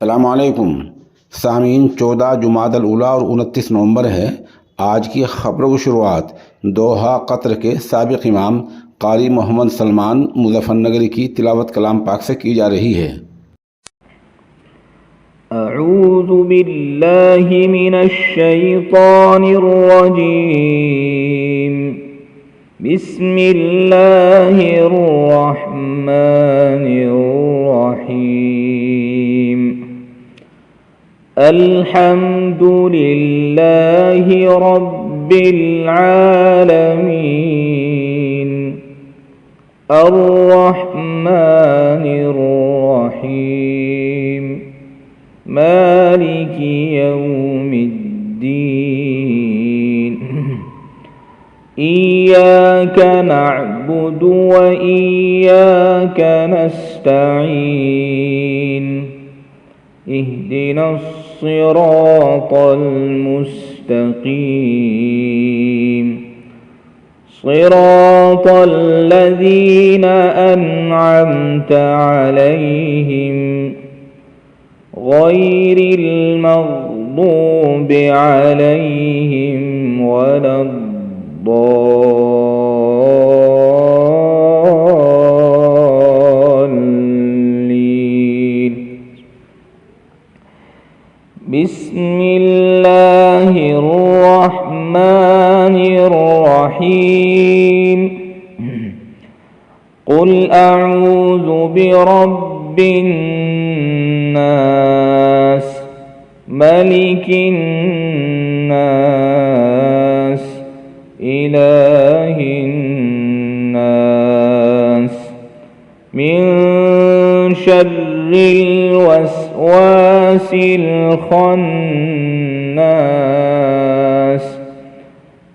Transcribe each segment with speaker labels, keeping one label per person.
Speaker 1: अस्सलामुअलैकुम सामीन। 14 जुमादल उला और 29 नवंबर है। आज की खबरों की शुरुआत दोहा कतर के साबिक इमाम कारी मोहम्मद सलमान मुज़फ़्फ़रनगरी की तिलावत कलाम पाक से की जा रही है।
Speaker 2: अऊज़ु बिल्लाहि मिनश शैतानिर रजीम। बिस्मिल्लाहिर रहमानिर रहीम। अल्हम्दुलिल्लाहि रब्बिल आलमीन। अर्रहमानिर रहीम। मालिकि यौमिद्दीन। इय्याक नअबुदु व इय्याक नस्तईन। इहदिनस सिरातल मुस्तकीम। सिरातल लज़ीना अनअमत अलैहिम गैरिल मग़दूबि अलैहिम वलद्दाल्लीन। बिस्मिल्लाहिर रहमानिर रहीम। क़ुल अऊज़ु बिरब्बिन नास मलिकिन नास इलाहिन नास मिन शर्रिल वस्वासिल खन्नास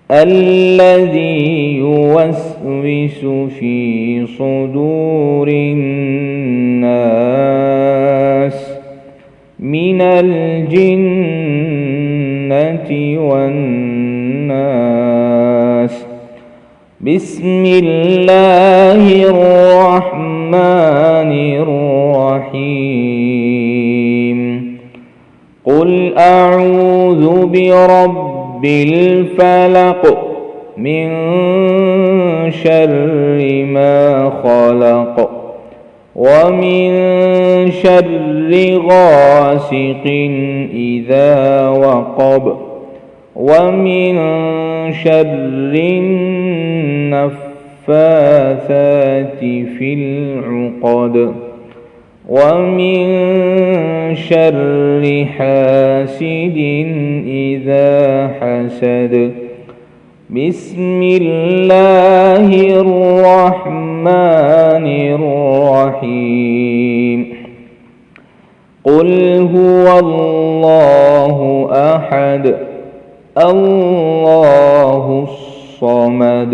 Speaker 2: अल्लज़ी युवस्विसु फ़ी सुदूरिन नास मिनल जिन्नति वन्नास। बिस्मिल्लाहिर रहमानिर रहीम। क़ुल अऊज़ु बिरब्बिल फ़लक़ मिन शर्रि मा ख़लक़ वमिन शर्रि गासिक़िन इज़ा वक़ब वमिन शर्रिन नफ़्फ़ाथाति फ़िल उक़द वमिन शर्रि हासिदिन इज़ा हसद। बिस्मिल्लाहिर रहमानिर रहीम। क़ुल हुवल्लाहु अहद अल्लाहुस समद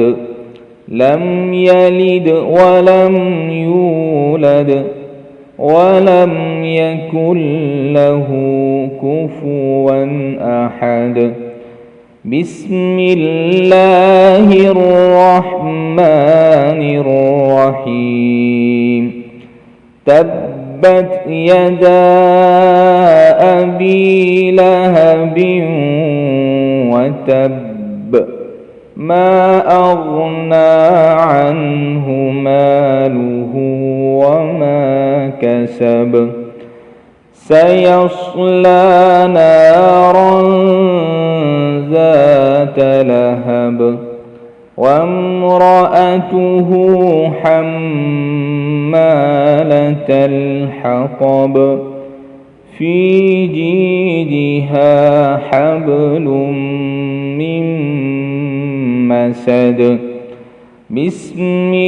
Speaker 2: लम यलिद वलम यूलद वलम यकुल लहू कुफुवन अहद। बिस्मिल्लाहिर रहमानिर रहीम। तब्बत यदा अबी लहबिन व तब्ब मा अग़ना अन्हु मालुहु व मा कसब सयस्ला नारन ज़ात लहब वम्रअतुहु हम्मालतल हतब फ़ी जीदिहा हब्लुम मिन मसद। बिस्मिल्लाहिर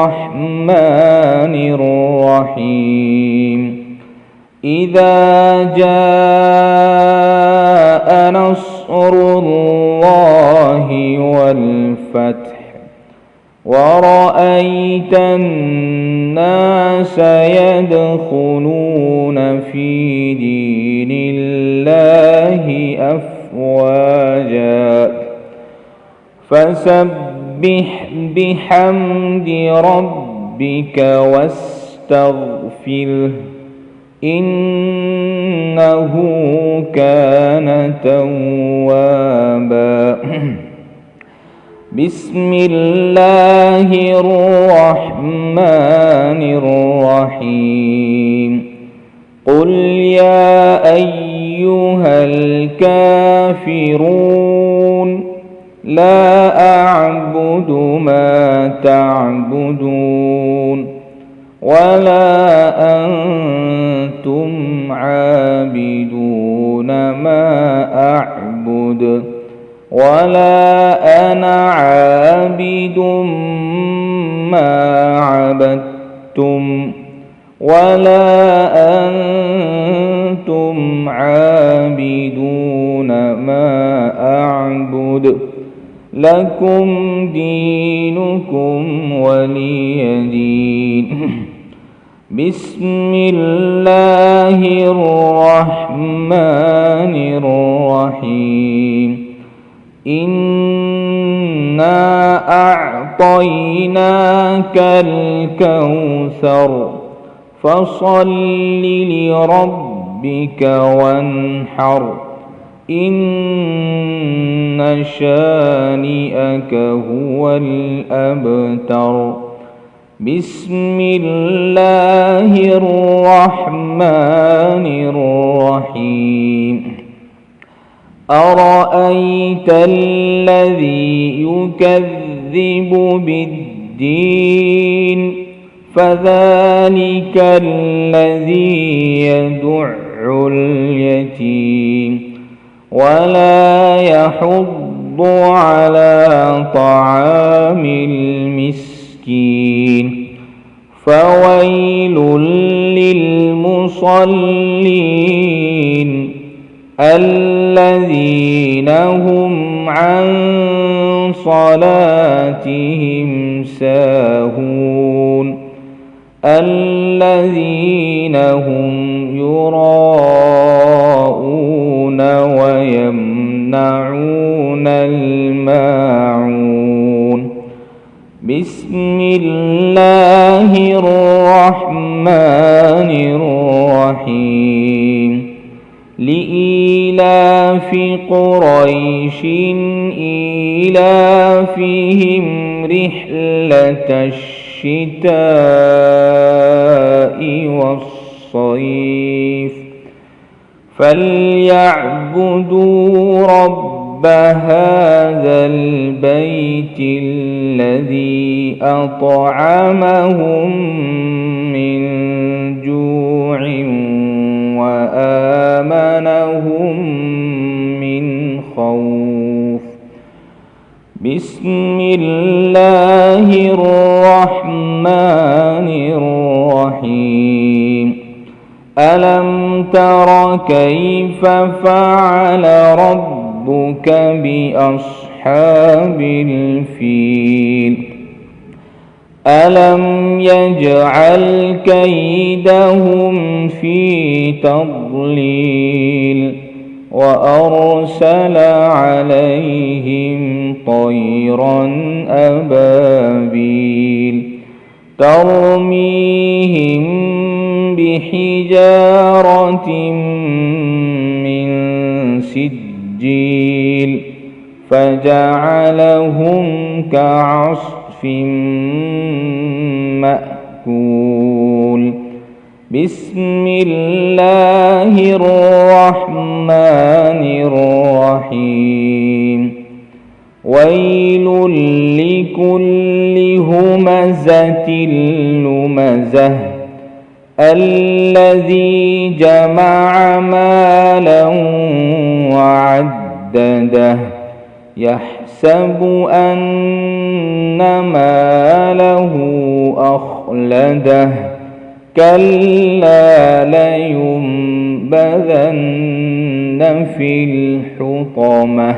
Speaker 2: रहमानिर रहीम। इज़ा जाअ नस्रुल्लाहि वल फ़त्ह वरअयत अन्नास यदख़ुलून फ़ी दीनिल्लाहि अफ़वाजा फसब्बिह बिहम्दि रब्बिक वस्तग़फिरह إنه كان توابا. بسم الله الرحمن الرحيم. قل يا أيها الكافرون لا أعبد ما تعبدون ولا أنتم عابدون ما أعبد ولا أنا عابد ما عبدتم ولا أنتم عابدون ما أعبد لكم دينكم ولي دين. بسم الله الرحمن الرحيم. إنا أعطيناك الكوثر فصل لربك وانحر إن شانئك هو الأبتر. بسم الله الرحمن الرحيم. أرأيت الذي يكذب بالدين فذلك الذي يدع اليتيم ولا يحض على طعام المسكين فويل للمصلين الذين هم عن صلاتهم ساهون الذين هم يراءون ويمنعون الماعون. بسم الله الرحمن الرحيم. لإيلاف قريش إيلافهم رحلة الشتاء والصيف فليعبدوا رب هذا البيت الذي أطعمهم من جوع وآمنهم من خوف. بسم الله الرحمن الرحيم. ألم تر كيف فعل ربك بأصحاب الفيل ألم يجعل كيدهم في تضليل وأرسل عليهم طيرا أبابيل ترميهم بحجارة من سجيل فجعلهم كعصف مأكول. بسم الله الرحمن الرحيم. ويل لكل همزة لمزة الذي جمع مالا وعدده يحسب أن ماله أخلده كلا لينبذن في الحطمة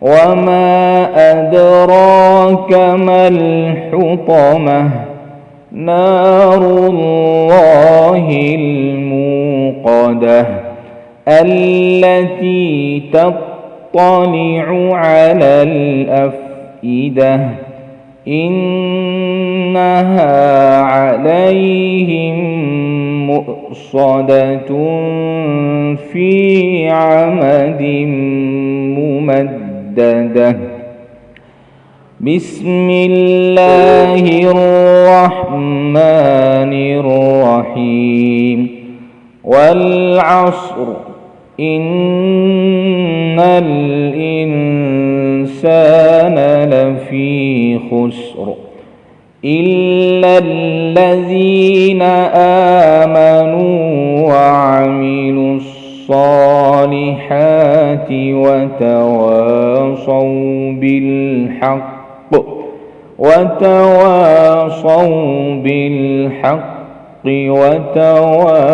Speaker 2: وما أدراك ما الحطمة نار الله الموقدة التي تطلع على الأفئدة إنها عليهم مؤصدة في عمد ممددة. بسم الله الرحمن الرحيم. والعصر إن الإنسان لفي خسر إلا الذين آمنوا وعملوا الصالحات وتواصوا بالحق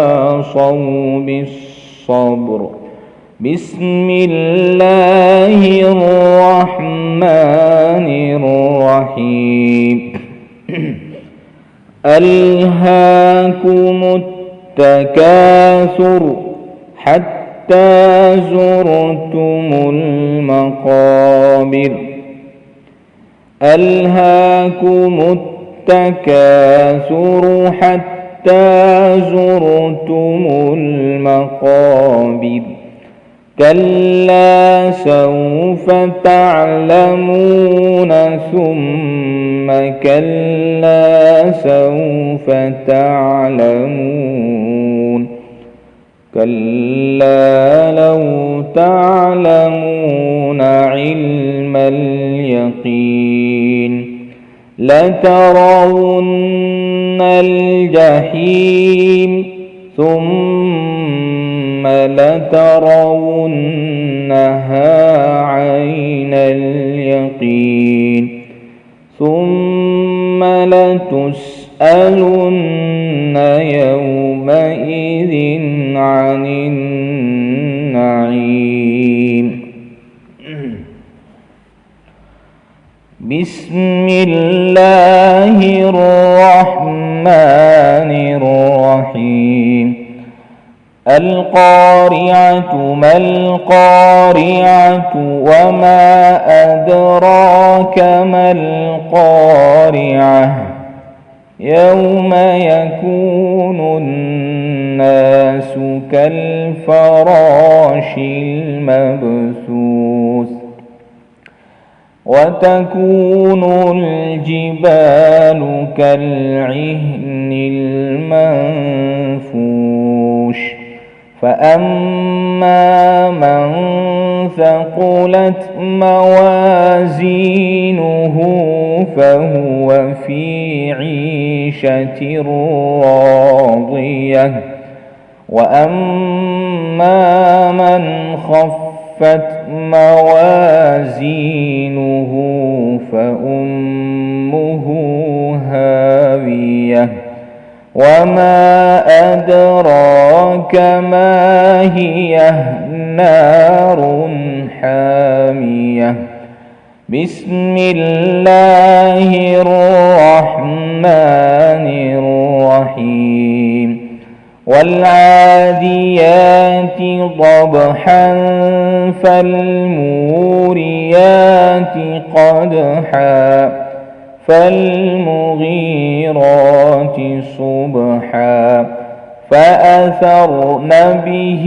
Speaker 2: وتواصوا بالصبر. بسم الله الرحمن الرحيم. ألهاكم التكاثر حتى زرتم المقابر. ألهاكم التكاثر حتى زرتم المقابر. كلا سوف تعلمون ثم كلا سوف تعلمون. كلا لو تعلمون علم اليقين لترون الجحيم ثم لترونها عين اليقين ثم لتسألن يومئذ عن النعيم. بسم الله الرحمن الرحيم. القارعة ما القارعة وما أدراك ما القارعة. يوم يكون الناس كالفراش المبثوث وتكون الجبال كالعهن المنفوش. فأما من ثقلت موازينه فهو في عيشة راضية. وأما من خفت موازينه فأمه هاوية. وما أدراك ما هي نار حامية. بسم الله الرحمن الرحيم. والعاديات ضبحا فالموريات قدحا فالمغيرات صبحا فأثرن به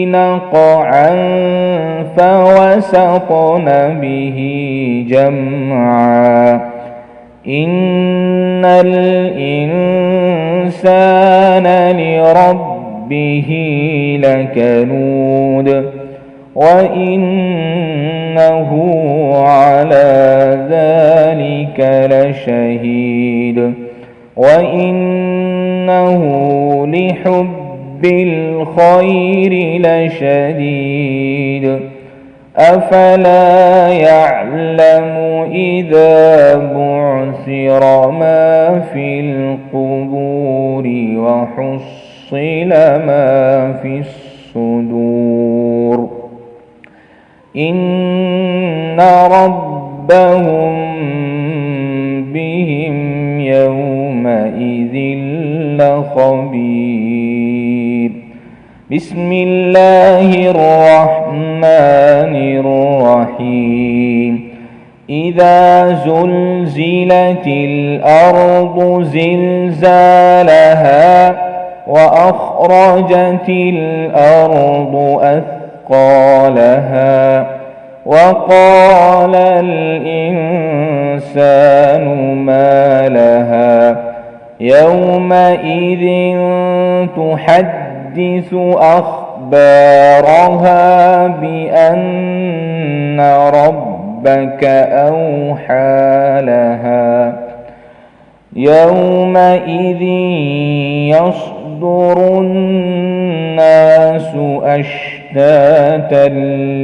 Speaker 2: نقعا فوسطن به جمعا. إن الإنسان لربه لكنود وإنه على ذلك لشهيد وإنه لحب الخير لشديد. أفلا يعلم إذا بعثر ما في القبور وحصل ما في الصدور. إن ربهم بهم يومئذ لخبير. بسم الله الرحمن الرحيم. إذا زلزلت الأرض زلزالها وأخرجت الأرض أثقالها وقال الإنسان ما لها يومئذ تحدث أخبارها بأن ربك أوحى لها يومئذ يصدر الناس أشتاتا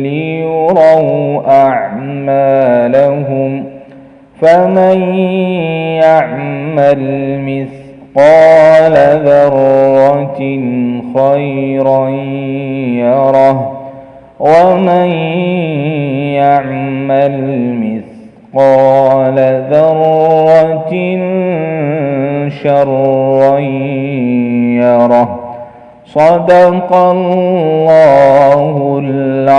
Speaker 2: ليروا أعمالهم فمن يعمل مثقال ذرة خيرا يره ومن يعمل مثقال ذرة شرا يره صدق الله العظيم.